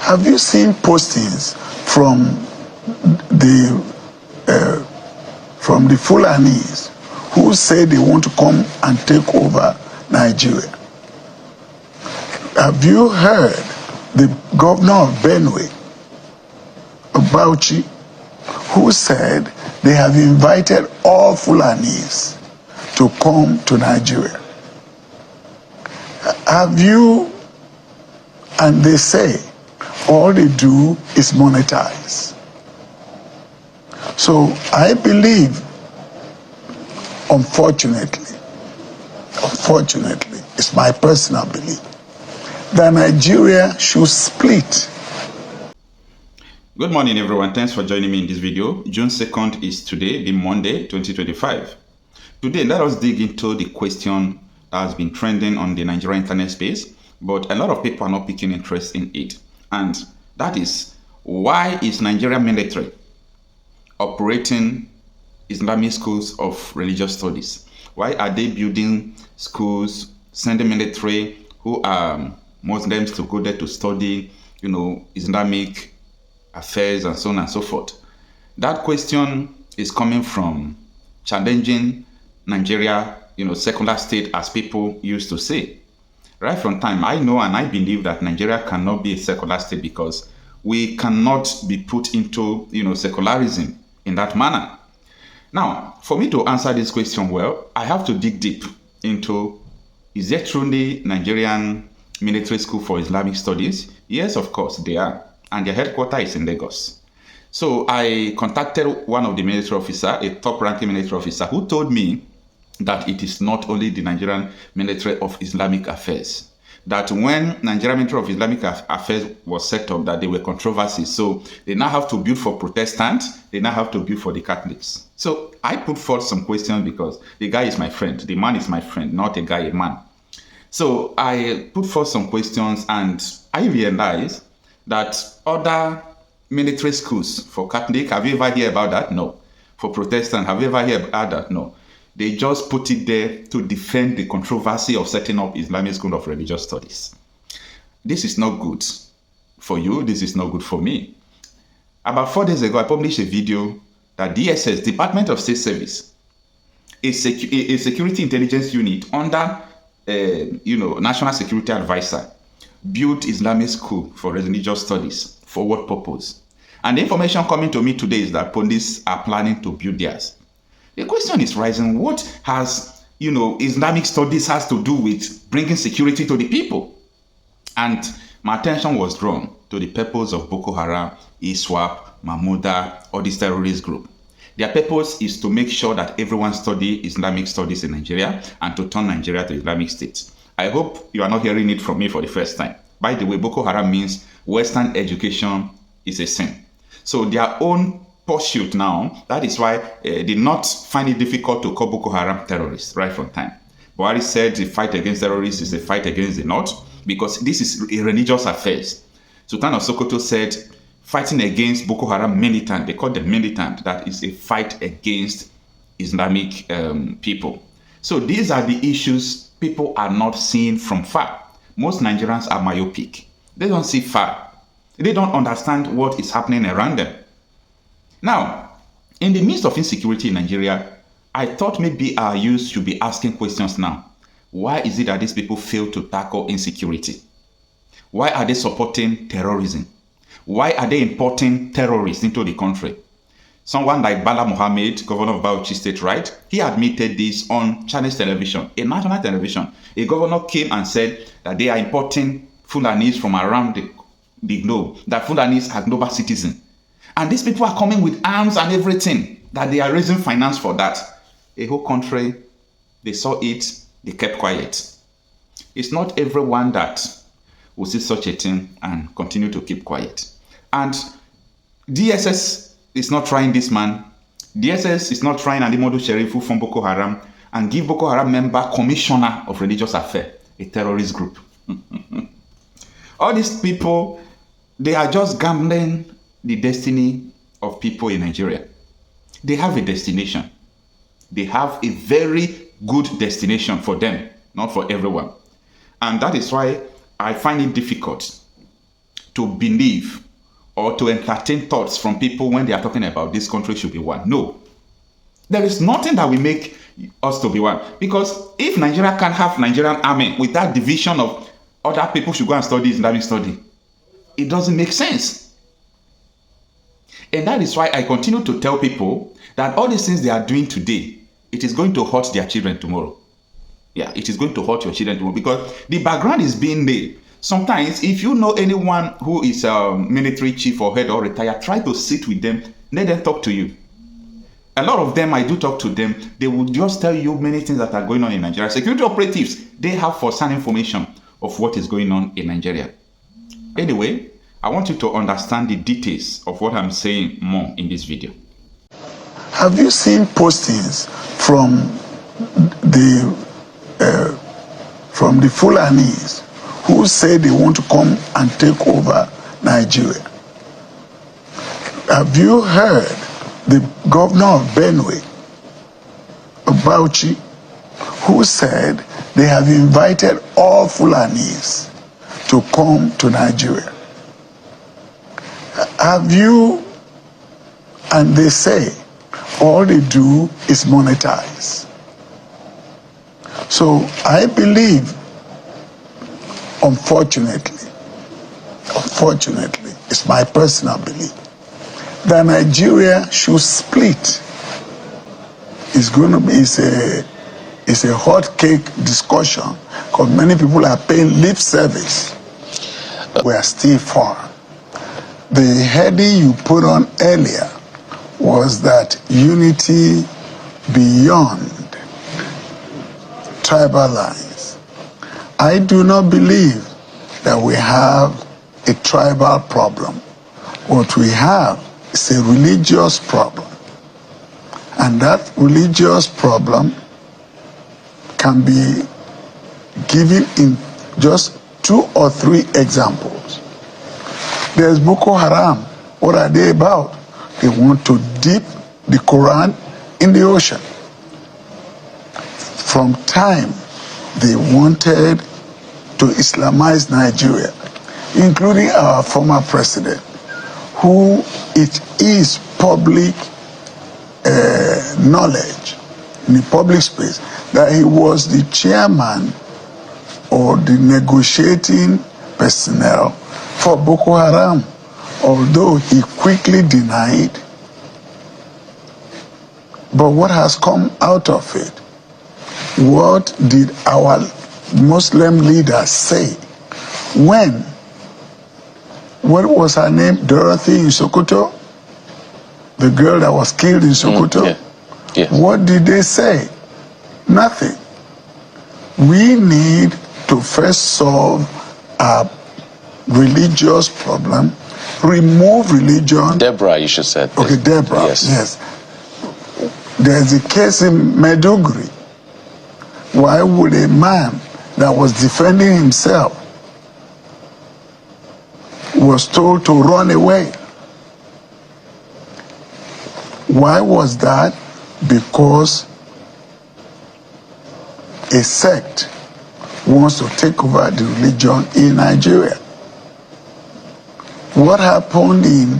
Have you seen postings from the Fulanis who say they want to come and take over Nigeria? Have you heard the governor of Benue, Bauchi, who said they have invited all Fulanis to come to Nigeria? Have you? And they say all they do is monetize. So I believe, unfortunately, it's my personal belief, that Nigeria should split. Good morning, everyone. Thanks for joining me in this video. June 2nd is today, the Monday, 2025. Today, let us dig into the question that has been trending on the Nigerian internet space, but a lot of people are not picking interest in it. And that is, why is Nigerian military operating Islamic schools of religious studies? Why are they building schools, sending military who are Muslims to go there to study, Islamic affairs and so on and so forth? That question is coming from challenging Nigeria, secular state, as people used to say. Right from time, I know and I believe that Nigeria cannot be a secular state because we cannot be put into, secularism in that manner. Now, for me to answer this question well, I have to dig deep into, is there truly Nigerian military school for Islamic studies? Yes, of course, they are. And their headquarters is in Lagos. So I contacted one of the military officers, a top-ranking military officer, who told me that it is not only the Nigerian Military of Islamic Affairs. That when Nigerian Military of Islamic Affairs was set up, that there were controversies. So they now have to build for Protestants, they now have to build for the Catholics. So I put forth some questions because the guy is my friend. The man is my friend, not a guy, a man. So I put forth some questions and I realized that other military schools for Catholic, have you ever heard about that? No. For Protestant, have you ever heard about that? No. They just put it there to defend the controversy of setting up Islamic School of Religious Studies. This is not good for you. This is not good for me. About 4 days ago, I published a video that DSS, Department of State Service, a security intelligence unit under, National Security Advisor, built Islamic School for Religious Studies. For what purpose? And the information coming to me today is that police are planning to build theirs. The question is rising, what has, Islamic studies has to do with bringing security to the people? And my attention was drawn to the purpose of Boko Haram, ISWAP, Mahmuda, or this terrorist group. Their purpose is to make sure that everyone study Islamic studies in Nigeria and to turn Nigeria to Islamic State. I hope you are not hearing it from me for the first time. By the way, Boko Haram means Western education is a sin. So their own pursuit now, that is why they did not find it difficult to call Boko Haram terrorists right from time. Buhari said the fight against terrorists is a fight against the North because this is a religious affairs. Sultan of Sokoto said fighting against Boko Haram militant, they call them militant, that is a fight against Islamic people. So these are the issues people are not seeing from far. Most Nigerians are myopic. They don't see far. They don't understand what is happening around them. Now, in the midst of insecurity in Nigeria, I thought maybe our youth should be asking questions now. Why is it that these people fail to tackle insecurity? Why are they supporting terrorism? Why are they importing terrorists into the country? Someone like Bala Mohammed, governor of Bauchi State, right? He admitted this on Chinese television, a national television. A governor came and said that they are importing Fulanis from around the globe, that Fulanis are global citizens. And these people are coming with arms and everything, that they are raising finance for that. A whole country, they saw it, they kept quiet. It's not everyone that will see such a thing and continue to keep quiet. And DSS is not trying this man. DSS is not trying Alimodu Sherifu from Boko Haram and give Boko Haram member commissioner of religious affairs, a terrorist group. All these people, they are just gambling the destiny of people in Nigeria. They have a destination. They have a very good destination for them, not for everyone. And that is why I find it difficult to believe or to entertain thoughts from people when they are talking about this country should be one. No. There is nothing that will make us to be one. Because if Nigeria can't have Nigerian army with that division of other people should go and study Islamic study, it doesn't make sense. And that is why I continue to tell people that all these things they are doing today, it is going to hurt their children tomorrow. Yeah, it is going to hurt your children tomorrow because the background is being laid. Sometimes, if you know anyone who is a military chief or head or retired, try to sit with them, let them talk to you. A lot of them, I do talk to them, they will just tell you many things that are going on in Nigeria. Security operatives, they have first-hand information of what is going on in Nigeria. Anyway, I want you to understand the details of what I'm saying more in this video. Have you seen postings from the Fulanis who say they want to come and take over Nigeria? Have you heard the governor of Benue, Bauchi, who said they have invited all Fulanis to come to Nigeria? Have you, and they say all they do is monetize. So I believe, unfortunately, it's my personal belief, that Nigeria should split. It's going to be, it's a hot cake discussion because many people are paying lip service. We are still far. The heading you put on earlier was that unity beyond tribal lines. I do not believe that we have a tribal problem. What we have is a religious problem. And that religious problem can be given in just 2 or 3 examples. There's Boko Haram. What are they about? They want to dip the Quran in the ocean. From time they wanted to Islamize Nigeria, including our former president, who it is public knowledge in the public space that he was the chairman or the negotiating personnel for Boko Haram, although he quickly denied. But what has come out of it? What did our Muslim leaders say when, what was her name, Dorothy in Sokoto? The girl that was killed in Sokoto? Yeah. What did they say? Nothing. We need to first solve our religious problem, remove religion. Deborah, you should say. Okay, Deborah, yes. There's a case in Maiduguri. Why would a man that was defending himself was told to run away? Why was that? Because a sect wants to take over the religion in Nigeria. What happened in,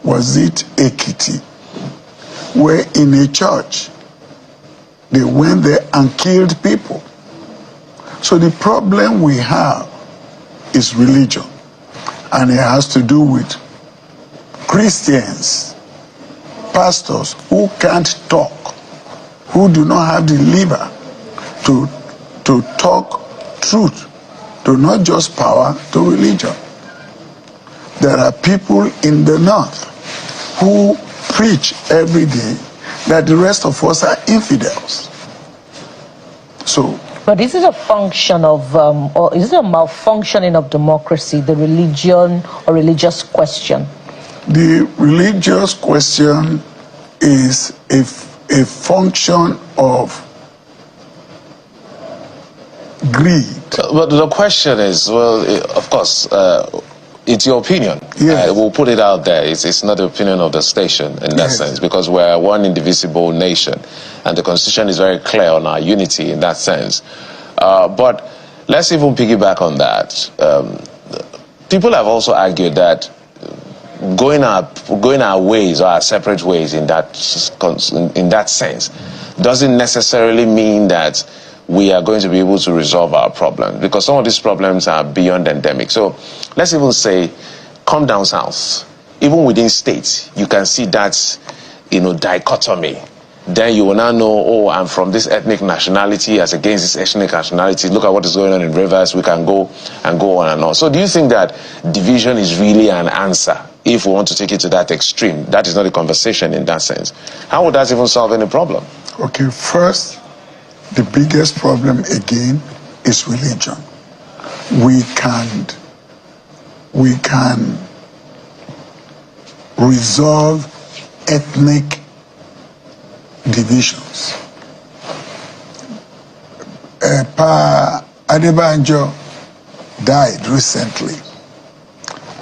was it Ekiti, where in a church, they went there and killed people. So the problem we have is religion, and it has to do with Christians, pastors who can't talk, who do not have the liver to talk truth, to not just power, to religion. There are people in the north who preach every day that the rest of us are infidels. So, but is it a function of, or is it a malfunctioning of democracy, the religion or religious question? The religious question is a function of greed. But the question is, well, of course, it's your opinion. Yes. We'll put it out there. It's not the opinion of the station in that sense, because we're one indivisible nation, and the Constitution is very clear on our unity in that sense. But let's even piggyback on that. people have also argued that going our ways or our separate ways in that sense doesn't necessarily mean that we are going to be able to resolve our problems, because some of these problems are beyond endemic. So let's even say, come down south, even within states, you can see that, dichotomy. Then you will now know, oh, I'm from this ethnic nationality as against this ethnic nationality. Look at what is going on in Rivers. We can go on and on. So do you think that division is really an answer if we want to take it to that extreme? That is not a conversation in that sense. How would that even solve any problem? Okay, first, the biggest problem again is religion. We can resolve ethnic divisions. Pa Adebanjo died recently,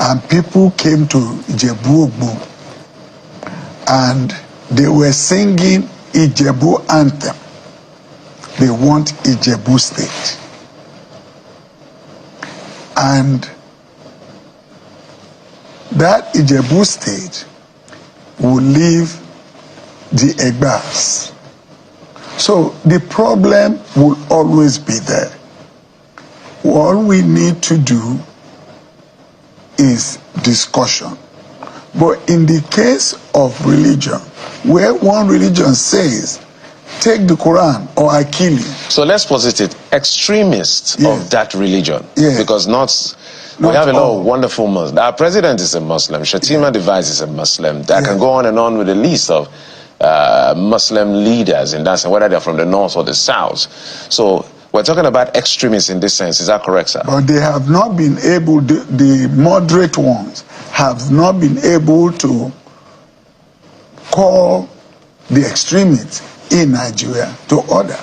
and people came to Ijebu and they were singing Ijebu anthem. They want Ijebu state. And that Ijebu state will leave the Ekpas. So the problem will always be there. All we need to do is discussion. But in the case of religion, where one religion says, take the Quran or I kill you. So let's posit it, extremists of that religion. Yes. Because we have a lot of wonderful Muslims. Our president is a Muslim. Shatima Device is a Muslim. I can go on and on with a list of Muslim leaders in that sense, whether they're from the north or the south. So we're talking about extremists in this sense. Is that correct, sir? But they have not been able, the moderate ones have not been able to call the extremists in Nigeria to order.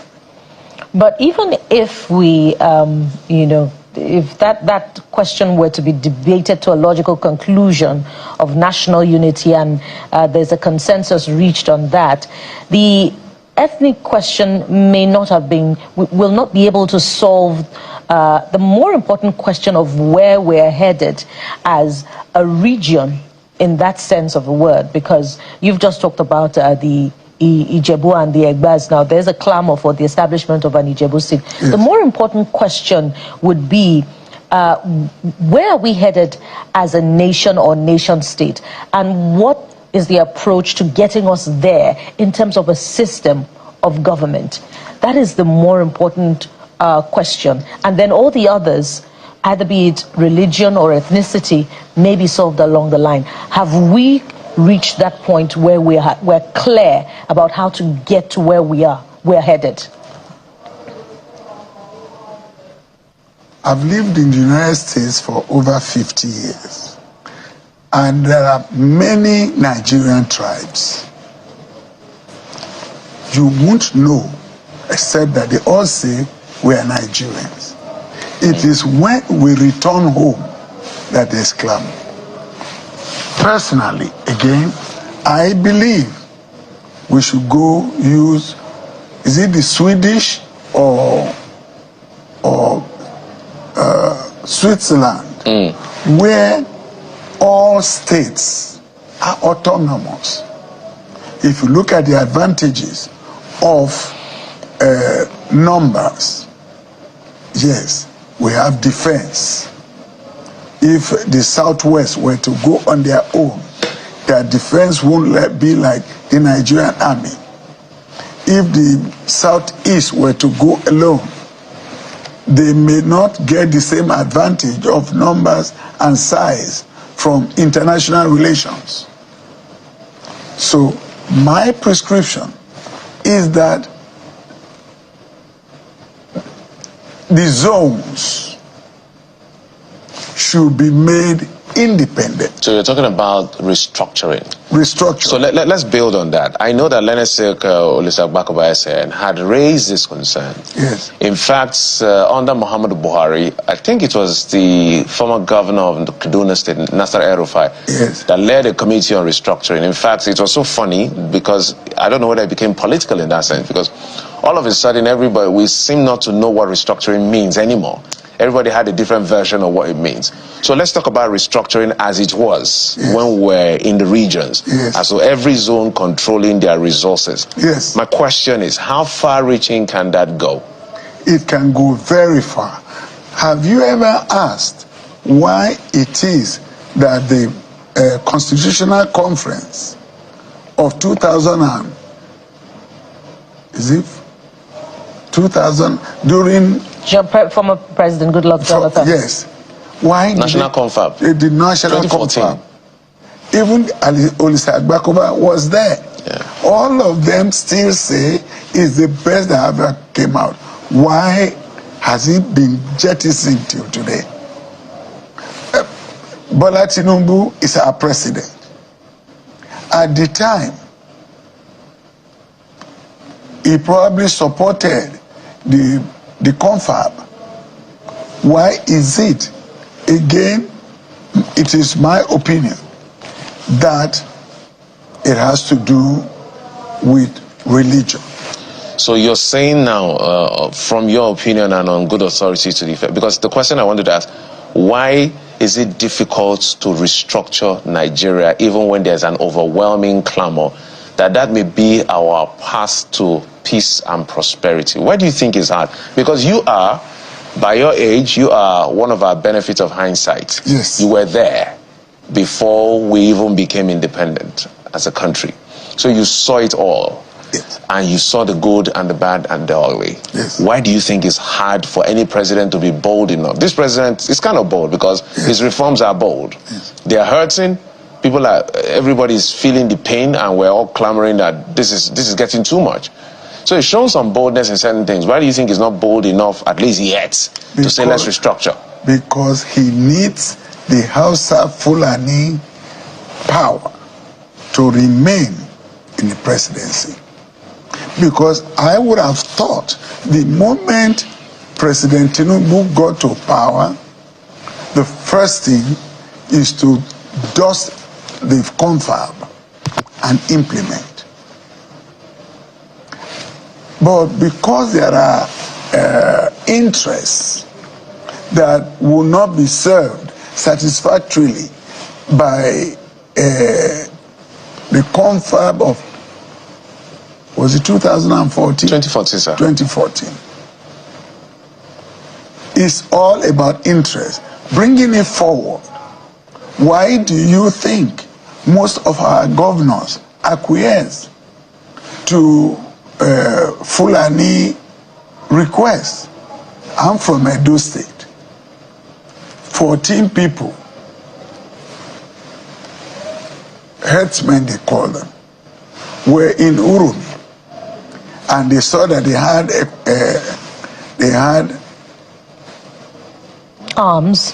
But even if we, if that question were to be debated to a logical conclusion of national unity and there's a consensus reached on that, the ethnic question will not be able to solve the more important question of where we're headed as a region in that sense of the word, because you've just talked about the Ijebu and the Ekpas. Now there's a clamor for the establishment of an Ijebu state. Yes. The more important question would be, where are we headed as a nation or nation state, and what is the approach to getting us there in terms of a system of government? That is the more important question. And then all the others, either be it religion or ethnicity, may be solved along the line. Have we reached that point where we're clear about how to get to where we're headed? I've lived in the United States for over 50 years, and there are many Nigerian tribes. You won't know, except that they all say we are Nigerians. It is when we return home that there's clamor. Personally, again, I believe we should go use, is it the Swedish or Switzerland, where all states are autonomous. If you look at the advantages of numbers, yes, we have defense. If the Southwest were to go on their own, their defense won't be like the Nigerian army. If the Southeast were to go alone, they may not get the same advantage of numbers and size from international relations. So my prescription is that the zones should be made independent. So you're talking about restructuring. Restructuring. So let's build on that. I know that Lenesek Olusegun had raised this concern. Yes. In fact, under Muhammadu Buhari, I think it was the former governor of the Kaduna State, Nasser El-Rufai, yes, that led a committee on restructuring. In fact, it was so funny because I don't know whether it became political in that sense, because all of a sudden we seem not to know what restructuring means anymore. everybody had a different version of what it means. So let's talk about restructuring as it was when we're in the regions. And so every zone controlling their resources. My question is, how far-reaching can that go? It can go very far. Have you ever asked why it is that the Constitutional Conference of 2000 during former President Goodluck Jonathan? Yes. Why National Confab. The National 2014. Confab. Even Olusegun was there. All of them still say it's the best that ever came out. Why has it been jettisoned till today? Bola Tinubu is our president. At the time, he probably supported the confab. Why is it? Again, it is my opinion that it has to do with religion. So you're saying now, from your opinion and on good authority to the effect, because the question I wanted to ask, why is it difficult to restructure Nigeria even when there's an overwhelming clamor that may be our path to peace and prosperity? Why do you think it's hard? Because you are, by your age, you are one of our benefits of hindsight. Yes. You were there before we even became independent as a country. So you saw it all. Yes. And you saw the good and the bad and the ugly. Yes. Why do you think it's hard for any president to be bold enough? This president is kind of bold because his reforms are bold. They are hurting. Everybody's feeling the pain, and we're all clamoring that this is getting too much. So it's shown some boldness in certain things. Why do you think he's not bold enough, at least yet, to say let's restructure? Because he needs the Hausa Fulani power to remain in the presidency. Because I would have thought the moment President Tinubu got to power, the first thing is to dust the confab and implement. But because there are interests that will not be served satisfactorily by the confab of, was it 2014? 2014, sir. 2014. It's all about interest. Bringing it forward. Why do you think most of our governors acquiesce to Fulani requests? I'm from Edo State. 14 people, herdsmen they call them, were in Urumi, and they saw that they had arms.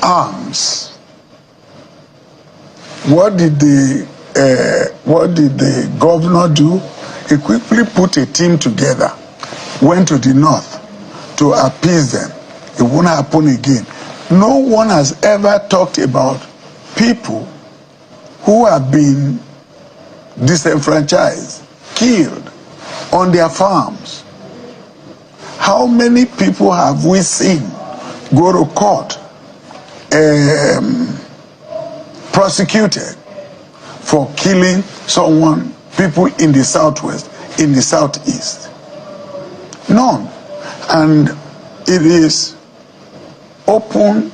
What did the governor do? He quickly put a team together, went to the north to appease them. It won't happen again. No one has ever talked about people who have been disenfranchised, killed on their farms. How many people have we seen go to court, prosecuted for killing people in the southwest, in the southeast? None. And it is open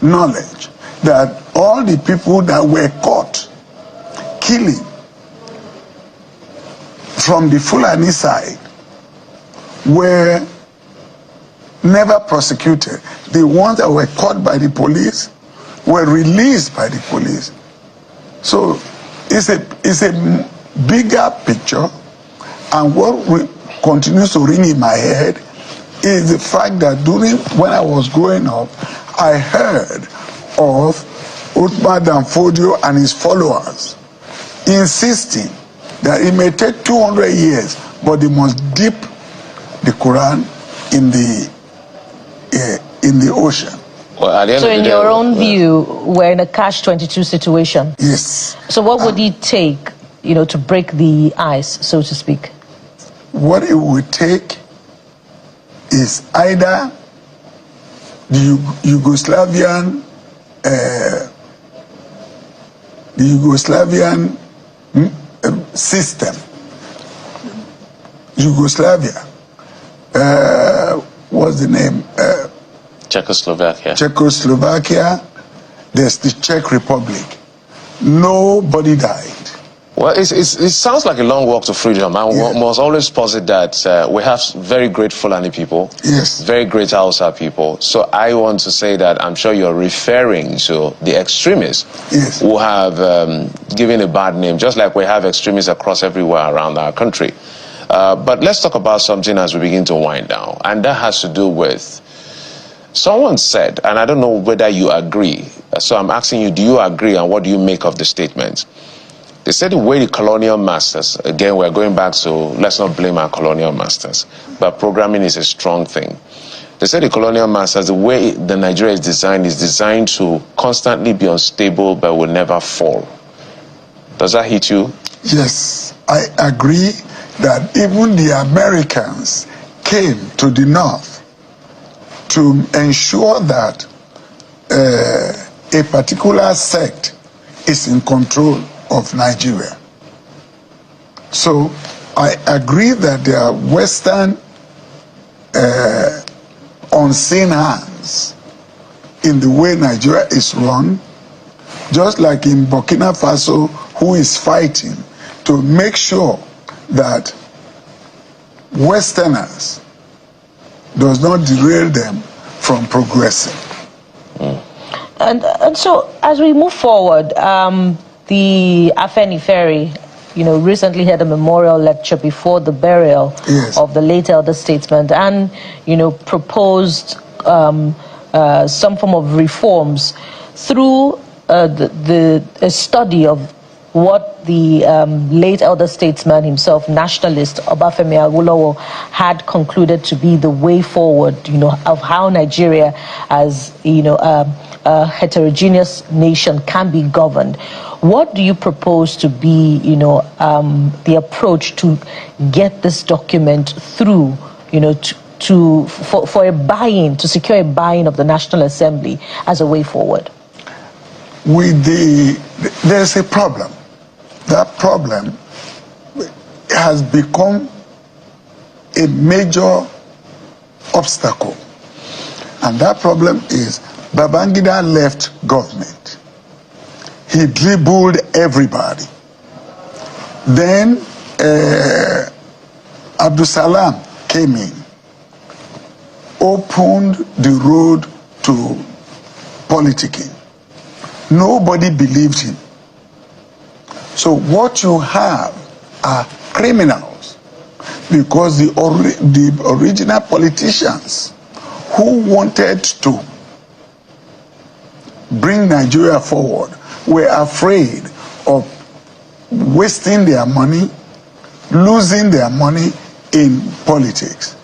knowledge that all the people that were caught killing from the Fulani side were never prosecuted. The ones that were caught by the police were released by the police. So it's a bigger picture, and what continues to ring in my head is the fact that when I was growing up, I heard of Uthman Danfodio and his followers insisting that it may take 200 years, but they must dip the Quran in the ocean. Well, so in your own view, we're in a catch-22 situation. Yes. So what would it take, to break the ice, so to speak? What it would take is either the Yugoslavian system, Yugoslavia, what's the name? Czechoslovakia, there's the Czech Republic. Nobody died. Well, it sounds like a long walk to freedom. I must always posit that we have very great Fulani people, yes, very great Hausa people. So I want to say that I'm sure you're referring to the extremists, yes, who have given a bad name, just like we have extremists across everywhere around our country. But let's talk about something as we begin to wind down, and that has to do with, someone said, and I don't know whether you agree, so I'm asking you, do you agree, and what do you make of the statement? They said the way the colonial masters, again, we're going back to, let's not blame our colonial masters, but programming is a strong thing. They said the colonial masters, the way the Nigeria is designed to constantly be unstable but will never fall. Does that hit you? Yes, I agree that even the Americans came to the north to ensure that a particular sect is in control of Nigeria. So I agree that there are Western unseen hands in the way Nigeria is run, just like in Burkina Faso, who is fighting to make sure that Westerners does not derail them from progressing. And so as we move forward, the Afenifere, recently had a memorial lecture before the burial, yes, of the late elder statesman, and, proposed some form of reforms through a study of what the late elder statesman himself, nationalist Obafemi Awolowo, had concluded to be the way forward, of how Nigeria, as a heterogeneous nation, can be governed. What do you propose to be, the approach to get this document through, for a buy-in, to secure a buy-in of the National Assembly as a way forward? There's a problem. That problem has become a major obstacle. And that problem is Babangida left government. He dribbled everybody. Then Abdul Salam came in, opened the road to politicking. Nobody believed him. So what you have are criminals, because the original politicians who wanted to bring Nigeria forward were afraid of wasting their money, losing their money in politics.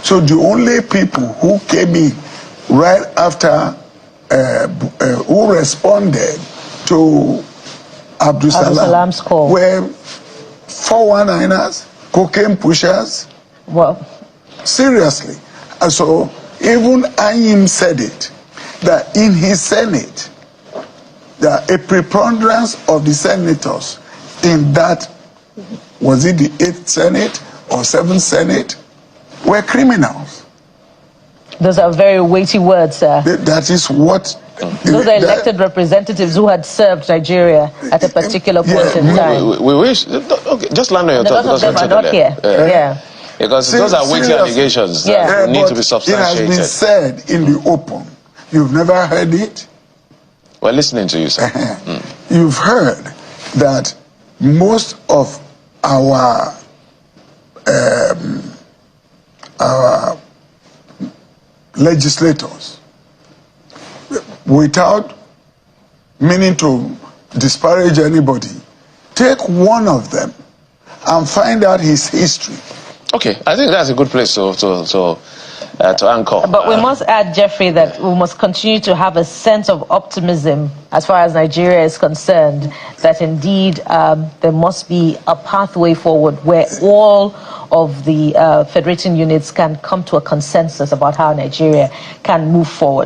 So the only people who came in right after, who responded to Abdul Salam's call were 419ers, cocaine pushers. Well, seriously. And so even Ayim said it, that in his Senate, that a preponderance of the senators in that, was it the 8th Senate or 7th Senate, were criminals. Those are very weighty words, sir. That is what... Those are elected representatives who had served Nigeria at a particular point in time. We wish... Okay, just land on your thought. Those of them are not here. Yeah. Because those are weighty allegations that need to be substantiated. It has been said in the open. You've never heard it? We're listening to you, sir. You've heard that most of our legislators, without meaning to disparage anybody, take one of them and find out his history. Okay, I think that's a good place to anchor. But we must add, Jeffrey, that we must continue to have a sense of optimism as far as Nigeria is concerned, that indeed there must be a pathway forward where all of the federating units can come to a consensus about how Nigeria can move forward.